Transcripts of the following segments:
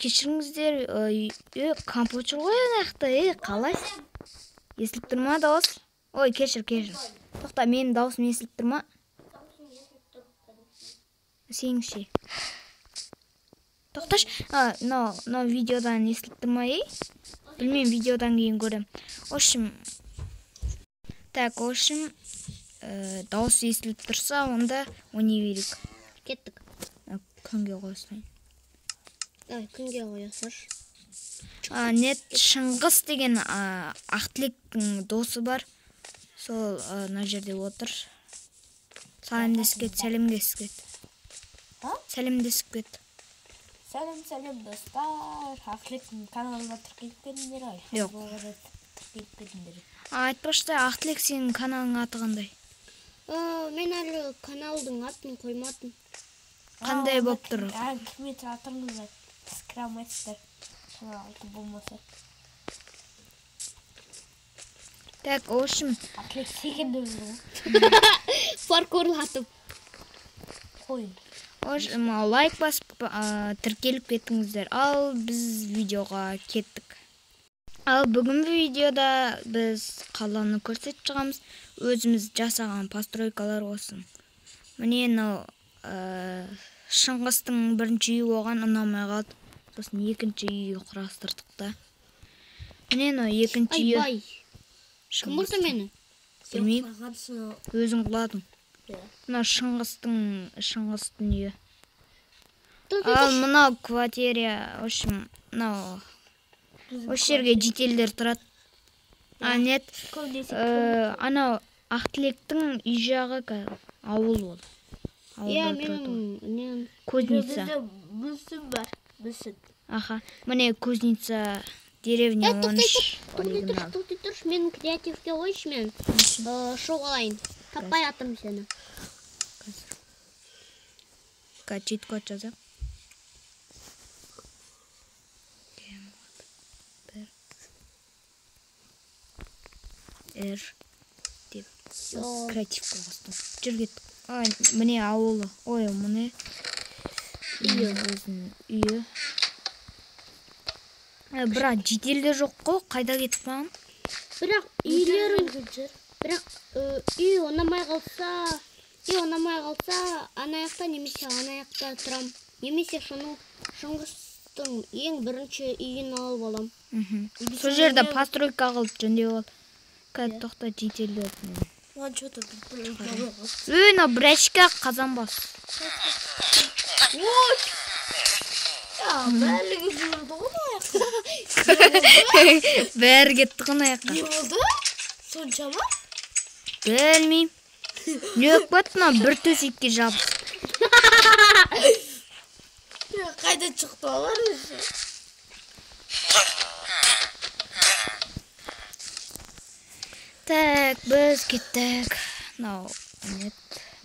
кешіріңіздер, компьютер ғой ана жақта, қалайсың? Естіліп тұр ма дауыс? Ой, кешір. Тоқта, менің дауысым естіліп тұр ма? Сен ше. Тоқташ, мына видеодан естіліп тұр ма, Білмеймін, видеодан кейін көрем. Ошым, дауыс естіліп тұрса, онда ойнай берейік. Кеттік. Күнге қойсайын. Күнге қойасаш. Нет Шыңғыс деген Ақтілектің досы бар. Сол мына жерде отыр. Сәлемдесіп кет. Сәлемдесіп кет. Сәлем достар. Ақтілектің каналына тіркеліп кетіңдер ай. Жоқ. Айтпашты, Ақтілек сенің каналың аты қандай? Мен әлі каналдың атын қоймадым. Қандай болып тұр? Кімет атырыңыздар. Скрамайсыздар. Аты болмаса. Так, ошым. Ақтілек секенді паркурлатып қойын. Лайк басып, тіркеліп кеттіңіздер. Ал біз видеоға кеттік. Ал бүгінгі видеода біз қаланы көрсетіп шығамыз. Өзіміз жасаған постройкалар болсын. Міне Шыңғыстың бірінші үйі оған ұнамай қалды. Сосын екінші үйі құрастырдық та. Міне екінші үйі. Ай, кім ұрды мені? Білмеймін. Өзің құладың. Мына Шыңғыстың үйі. Ал мынау квартира, осы жерге жетелдер тұрады. Нет, анау Ақтілектің үй жағы ауыл ол. Менің Кузница. мүсін бар. Аха, міне Кузница деревня 13 оригинал. Тұр, менің креативке қойшы мен. Шоу алайын. Таппай атым сені. Чит код жазам. Деп креативке қостым. Жүргет. Міне ауылы. Ой, міне үйі. Бірақ жетелде жоқ қой, қайда кетіп баған? Бірақ үйлерін үй онамай қалса, анаяқта немесе анаяқта тұрам. Немесе Шыңғыстың ең бірінші үйін алып алам. Сол жерде постройка қылып жөндеп ал. Кәді тоқта жетелдер. На бірәшке қазан бас. Бәрі кетті ғын аяққа. Не болды? Соншама? Білмейм. Не өкпетіна бір төсекке жабыз. Қайда шықты алар өзі? Так, біз кеттік.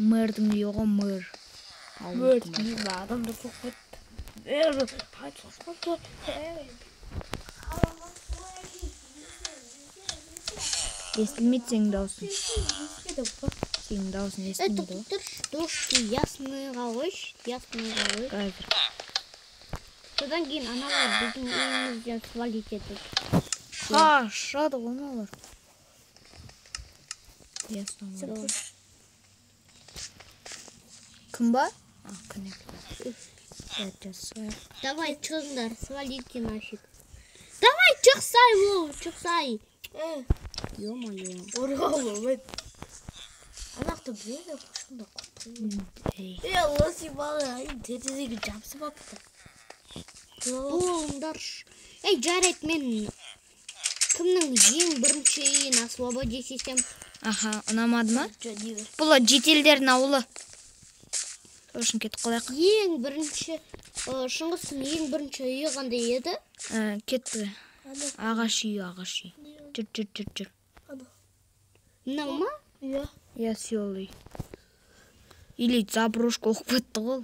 Мэрдің үйіға мэр. Мэрдің үйіға адамды көкпет. Естілмейді сенің даусын. Сенің даусын естілмейді ғой. Дошки ясныйға қойш. Қазір. Содан кейін аналар біздің үйімізден свалить етіп. Шады ғыналар. Кім ба? Кінек. Давай, чыңдар, свалите нафиг. Давай, чықсай ол, чықсай. Ё-моё. Орғалы, өт. Анақты біледі, қошында құттың. Лоси балы, терезеге жапсы бапты. Болыңдар. Жарайт, мен кімнің ең бірінші үйін освободить етсем. Аха, ұнамады ма? Бұл жетелдердің ауылы. Үшін кетіп қалайық. Ең бірінші, Шыңғыстың ең бірінші үйі қандай еді? Кетті. Ағаш үй. Жүр. Мынау ма? Я сел үй. Или заброшка оқып кетті ғой.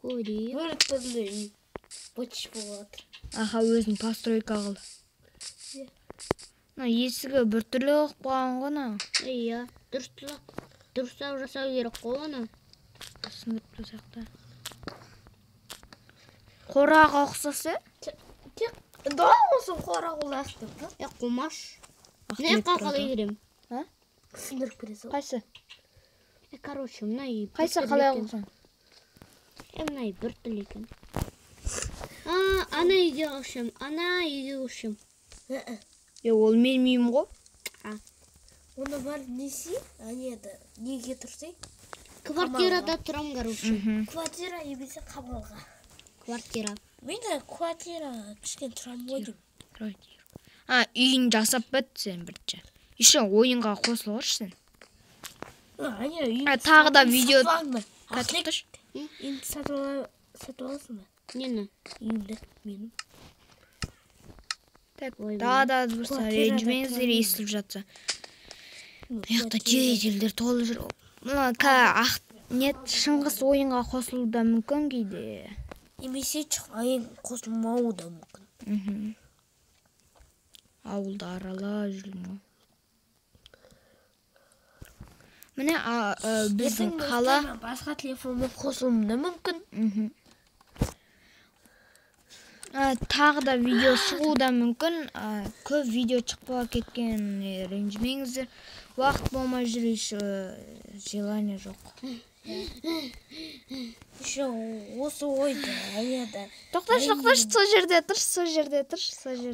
Көрейін. Бөліктерді үй. Бөтіш болады. Аха, өзін постройка қыл. Есігі бір түрлі оқып қойған ғана. Иә, дұрыстау жасау керек қой оны. Сындырып тұрсақта. Қораға ұқсаса? Тек да осы қораға ұластым. Қумаш. Не қалай керем? А? Сындырып кересің. Қайсы? Короче, мынай. Қайсы қалай қылсаң? Мынай бір тіл екен. Ана үйге ұшым. Ана үйге ұшым. Ол менің үйім ғой. Оны бар несі? Неге тұрсай? Квартирада тұрам, короче. Квартира емесе қамалға. Квартира. Мен де квартира кішкен тұрам ғой. Үйін жасап біт сен бірінші. Еще ойынға қосылғыш сен. Тағы да видео кәттіш. Енді сатып аласың ба? Нені? Үйімді, менің. Тағы да болса ренжімеңіздер естіліп жатса. Яқта жеделдер толы жүр. Шыңғыс ойынға қосылуы да мүмкін кейде. Емесе ойын қосылмауы да мүмкін. Ауылда арала жүрмі. Міне біздің қала басқа телефонмен қосылуым да мүмкін. Тағы да видео шығуы да мүмкін. Көп видео шықпай кеткен ренжімеңіздер. Уақыт болмай жүр, желание жоқ. Еще осы ойды аяда. Тоқташ, сол жерде тұрш.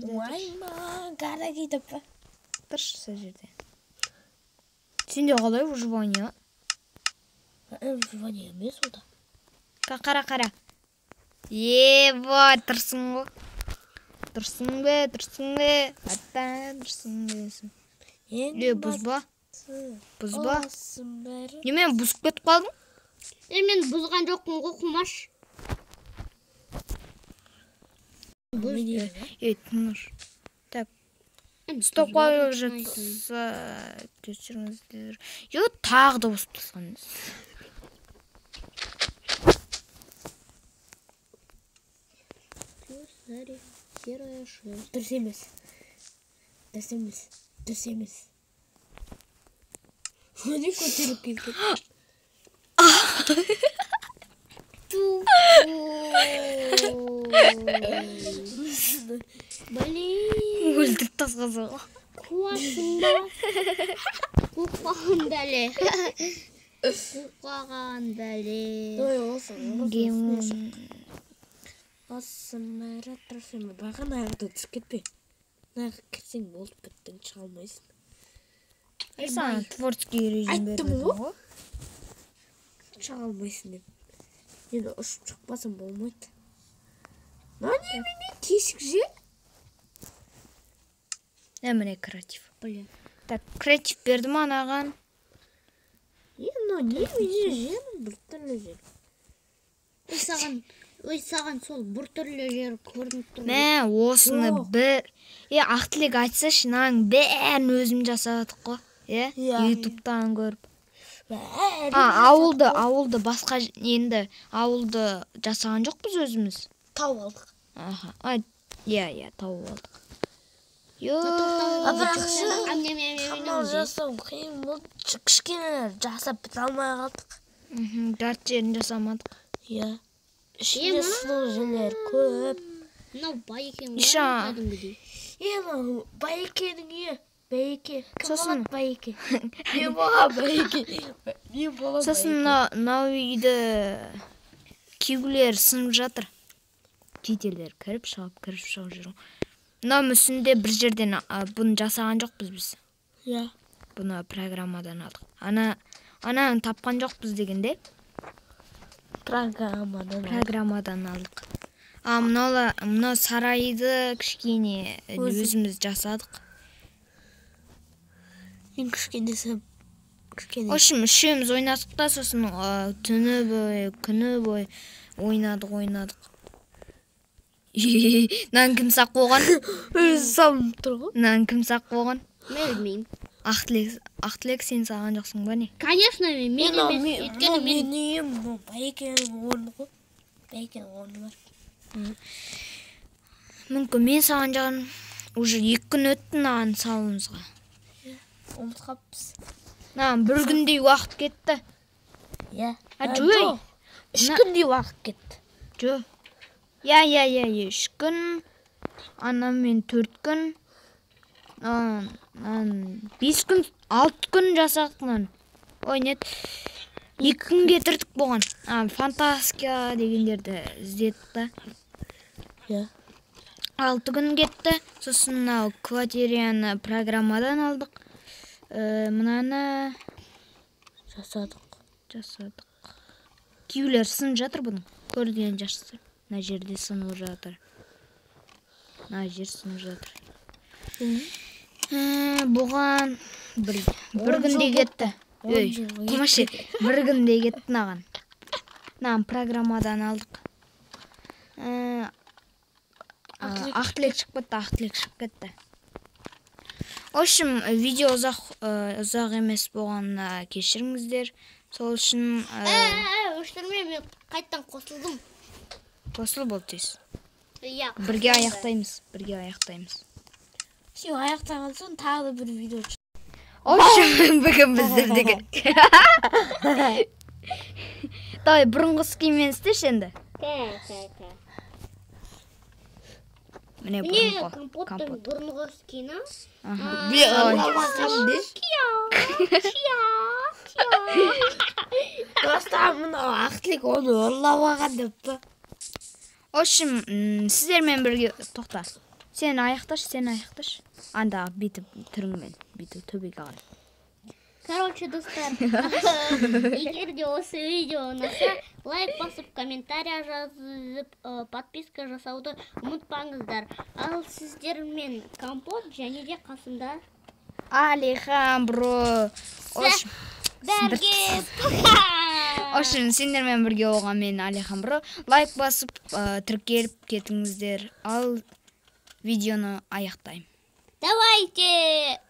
Уайма, гара кетіп па? Тұрш сол жерде. Сенде қалай выживание? Выживание емес ода. Қара. Ебай, тұрсың ғой. Тұрсың бе. Аттан тұрсың бесің. Бұзба? Немен бұзып кетіп қалдың? Мен бұзған жоқпын ғой, Қумаш. Тыныш. Так. Стоп қойып жатса, кешіріңіздер. Тағы да бұзып тастаңыз. Дұрыс емес. Оны көтеріп келген. Блин. Өлдік тасқазы ғой. Қуасында. Қуқаған бәле. Осы мәрі тұрсың ба? Бағын ағыда түсіп кетпе. Нағы кірсең болып біттің, шыға алмайсың. Саған творческий режим берді ғой. Шыға алмайсың деп. Енді ұшып шықпасам болмайды. Немене тесік жер? Міне креатив. Блин. Так, креатив берді ма анаған? Немене жер? Бір түрлі жер. Саған сол бір түрлі жер көрініп тұр. Мә, осыны бір... Ақтілек айтсашы, наң бәрін өзім жасадық қой. Ютубтан көріп. Ауылды басқа енді ауылды жасаған жоқ біз өзіміз. Тауып алдық. Тауып алдық. Қамал жасау қиын болды. Кішкене жасап біте алмай қалдық. Жарт жерін жасамадық. Ішінде сұлу жерлер көп. Мынау байекең ғой. Байекенің үйі. Байеке. Сосын Байеке. Мен бола Байеке. Сосын мынау үйді кейбіреулер сынып жатыр. Жетелер кіріп шығып жүр. Мынау мүсінде бір жерден бұны жасаған жоқпыз біз. Бұны программадан алдық. Ананы тапқан жоқпыз дегенде программадан алдық. Мынау сарайды кішкене өзіміз жасадық. Мен кішкенесім. В общем, үшеуміз ойнадық та, сосын түні бойы, күні бойы ойнадық. Нан кім сақ болған? Өзі салынып тұр ғой. Нан кім сақ болған? Мен білмеймін. Ақтілек сен саған жоқсың ба не? Конечно, мен емес. Өйткені мен үйім Байекенің орны ғой. Байекенің орны бар. Мүмкін мен саған жағын уже 2 күн өтті наған салуымызға. Ұмытқаппыз. Бір күндей уақыт кетті. Жой. 3 күндей уақыт кетті. Жо. Я 3 күн. Анан мен 4 күн. 5 күн, 6 күн жасадық. Ой, нет. 2 күн кетірдік болған. Фантастика дегендерді іздедік та. 6 күн кетті. Сосын квартираны программадан алдық. Мынаны жасадық. Күйеулер сынып жатыр бұның. Көрген жашсыздар. Мына жерде сынып жатыр. Мына жер сынып жатыр. Бұған бір күнде кетті. Құмашы, бір күнде кетті наған. Наған программадан алдық. Ақтілек шығып кетті. В общем, видео ұзақ емес болғанына кешіріңіздер. Сол үшін... Өшірме, мен қайттан қосылдым. Қосыл болды дейсіз. Иә. Бірге аяқтаймыз. Все, аяқтаған соң тағы бір видео шығады. В общем, бүгін біздердегі. Тай, бұрынғысы киіммен істеші енді. Міне компоттың бұрынғы скина. Просто мынау Ақтілек оны ұрлап алған деп па. В общем, сіздермен бірге тоқта. Сен аяқташ. Анда бүйтіп түріңмен, бүйтіп төбеге қарай. Короче, достар, егер де осы видео ұнаса, лайк басып, комментария жазып, подписка жасауды ұмытпаңыздар. Ал сіздермен компот және де қасында Алихан, бро. Бәрге пока! Ошын, сендермен бірге оған мен Алихан, бро. Лайк басып, тіркеліп кетіңіздер. Ал видеоны аяқтайым. Давайте!